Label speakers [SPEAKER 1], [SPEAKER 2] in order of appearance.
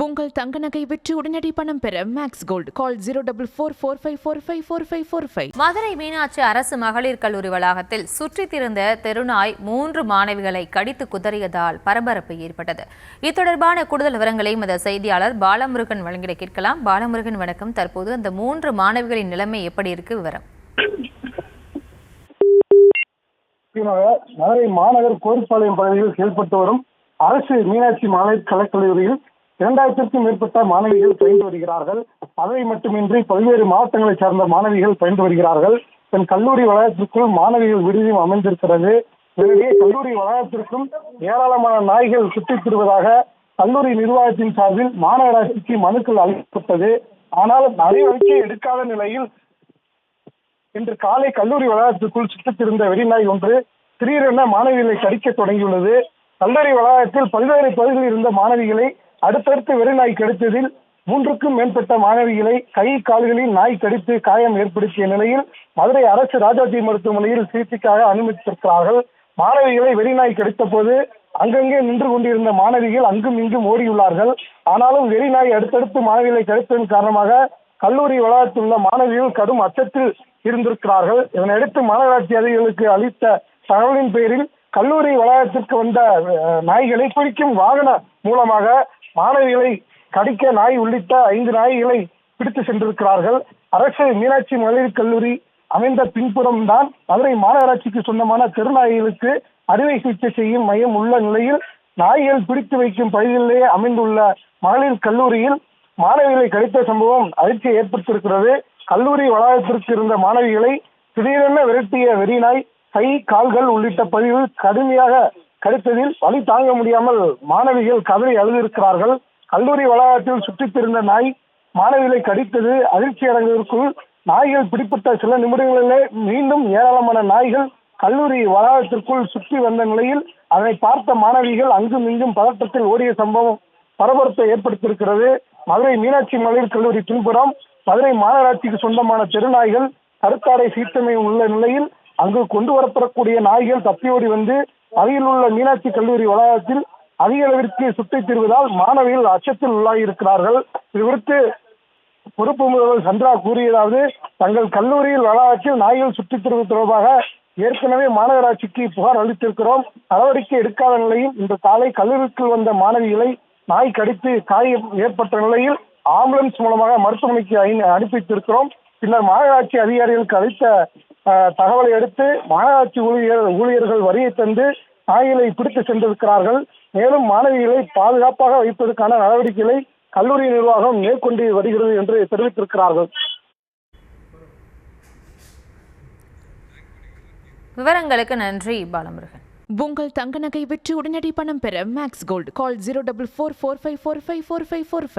[SPEAKER 1] உங்கள் தங்க நகை விற்று உடனடி பணம் பெற மேக்ஸ் கோல்ட் கால் 04445454545.
[SPEAKER 2] மதுரை மீனாட்சி அரசு மகளிர் கல்லூரி வளாகத்தில் சுற்றித் திரிந்த தெருநாய் 3 மாணவிகளை கடித்து குதறியதால் பரபரப்பு ஏற்பட்டது. இது தொடர்பான கூடுதல் விவரங்களை எமது செய்தியாளர் பாலமுருகன் வழங்கிட கேட்கலாம். பாலமுருகன் வணக்கம். தற்போது அந்த 3 மாணவிகளின் நிலைமை எப்படி இருக்கு? விவரம்.
[SPEAKER 3] மதுரை மாநகர் கோரிப்பாளையம் பகுதியில் செயல்பட்டு வரும் அரசு மீனாட்சி மகளிர் கலைக்கல்லூரியில் 2000க்கும் மேற்பட்ட மாணவிகள் பயின்று வருகிறார்கள். அதை மட்டுமின்றி பல்வேறு மாவட்டங்களைச் சார்ந்த மாணவிகள் பயின்று வருகிறார்கள். தன் கல்லூரி வளாகத்திற்குள் மாணவிகள் விடுதியும் அமைந்திருக்கிறது. எனவே கல்லூரி வளாகத்திற்கும் ஏராளமான நாய்கள் சுற்றித் திரிவதாக கல்லூரி நிர்வாகத்தின் சார்பில் மாநகராட்சிக்கு மனுக்கள் அளிக்கப்பட்டது. ஆனால் நடவடிக்கை எடுக்காத நிலையில் இன்று காலை கல்லூரி வளாகத்திற்குள் சுற்றித் திரிந்த வெறிநாய் ஒன்று திடீரென மாணவிகளை கடிக்க தொடங்கியுள்ளது. கல்லூரி வளாகத்தில் பல்வேறு பகுதிகளில் இருந்த மாணவிகளை அடுத்தடுத்து வெறிநாய் கடித்ததில் 3க்கும் மேற்பட்ட மாணவிகளை கை கால்களில் நாய் கடித்து காயம் ஏற்படுத்திய நிலையில் மதுரை அரசு ராஜாஜி மருத்துவமனையில் சிகிச்சைக்காக அனுமதித்திருக்கிறார்கள். மாணவிகளை வெறிநாய் கடித்த போது அங்கங்கே நின்று கொண்டிருந்த மாணவிகள் அங்கும் இங்கும் ஓடியுள்ளார்கள். ஆனாலும் வெறிநாய் அடுத்தடுத்து மாணவிகளை கடித்ததன் காரணமாக கல்லூரி வளாகத்தில் உள்ள மாணவிகள் கடும் அச்சத்தில் இருந்திருக்கிறார்கள். இதனையடுத்து மாநகராட்சி அதிகாரிகளுக்கு அளித்த தகவலின் பேரில் கல்லூரி வளாகத்திற்கு வந்த நாய்களை பிடிக்கும் வாகன மூலமாக மாணவிகளை கடிக்க நாய் உள்ளிட்ட 5 நாய்களை பிடித்து சென்றிருக்கிறார்கள். அரசு மீனாட்சி மகளிர் கல்லூரி அமைந்த பின்புறம் தான் மதுரை மாநகராட்சிக்கு சொந்தமான தெருநாய்களுக்கு அறுவை சிகிச்சை செய்யும் மையம் உள்ள நிலையில் நாய்கள் பிடித்து வைக்கும் பகுதிகளிலேயே அமைந்துள்ள மகளிர் கல்லூரியில் மாணவிகளை கடித்த சம்பவம் அதிர்ச்சியை ஏற்படுத்தியிருக்கிறது. கல்லூரி வளாகத்திற்கு இருந்த மாணவிகளை திடீரென விரட்டிய வெறிநாய் கை கால்கள் உள்ளிட்ட பகுதிகள் கடுமையாக கடித்ததில் வலி தாங்க முடியாமல் மாணவிகள் கதறி அழுதிருக்கிறார்கள். கல்லூரி வளாகத்தில் சுற்றித் திரிந்த நாய் மாணவிகளை கடித்தது அதிர்ச்சி அடைந்ததற்குள் நாய்கள் பிடிப்பட்ட சில நிமிடங்களிலே மீண்டும் ஏராளமான நாய்கள் கல்லூரி வளாகத்திற்குள் சுற்றி வந்த நிலையில் அதனை பார்த்த மாணவிகள் அங்கும் இங்கும் பதட்டத்தில் ஓடிய சம்பவம் பரபரப்பை ஏற்படுத்தியிருக்கிறது. மதுரை மீனாட்சி மகளிர் கல்லூரி பின்புறம் மதுரை மாநகராட்சிக்கு சொந்தமான தெருநாய்கள் கருத்தாடை சீட்டமை உள்ள நிலையில் அங்கு கொண்டு வரப்படக்கூடிய நாய்கள் தப்பியோடி வந்து அருகில் உள்ள மீனாட்சி கல்லூரி வளாகத்தில் அதிக அளவிற்கு சுற்றித் திரிவதால் மாணவிகள் அச்சத்தில் உள்ளாகி இருக்கிறார்கள். இது குறித்து பொறுப்பு முதல்வர் சந்திரா கூறியதாவது, தங்கள் கல்லூரியில் வளாகத்தில் நாய்கள் சுற்றித் திரிவது தொடர்பாக ஏற்கனவே மாநகராட்சிக்கு புகார் அளித்திருக்கிறோம். நடவடிக்கை எடுக்காத நிலையில் இன்று காலை கல்லூரிக்குள் வந்த மாணவிகளை நாய் கடித்து காயம் ஏற்பட்ட நிலையில் ஆம்புலன்ஸ் மூலமாக மருத்துவமனைக்கு அனுப்பி வைத்திருக்கிறோம். பின்னர் மாநகராட்சி அதிகாரிகளுக்கு அளித்த தகவலை அடுத்து மாநகராட்சி ஊழியர்கள் வரியை தந்து நாய்களை பிடித்து சென்றிருக்கிறார்கள். மேலும் மாணவிகளை பாதுகாப்பாக வைப்பதற்கான நடவடிக்கைகளை கல்லூரி நிர்வாகம் மேற்கொண்டு வருகிறது என்று தெரிவித்திருக்கிறார்கள்.
[SPEAKER 2] விவரங்களுக்கு நன்றி பாலமுருகன்.
[SPEAKER 1] உங்கள் தங்க நகை விற்று உடனடி பணம் பெற மேக்ஸ் கோல்ட் கால் 04445454545.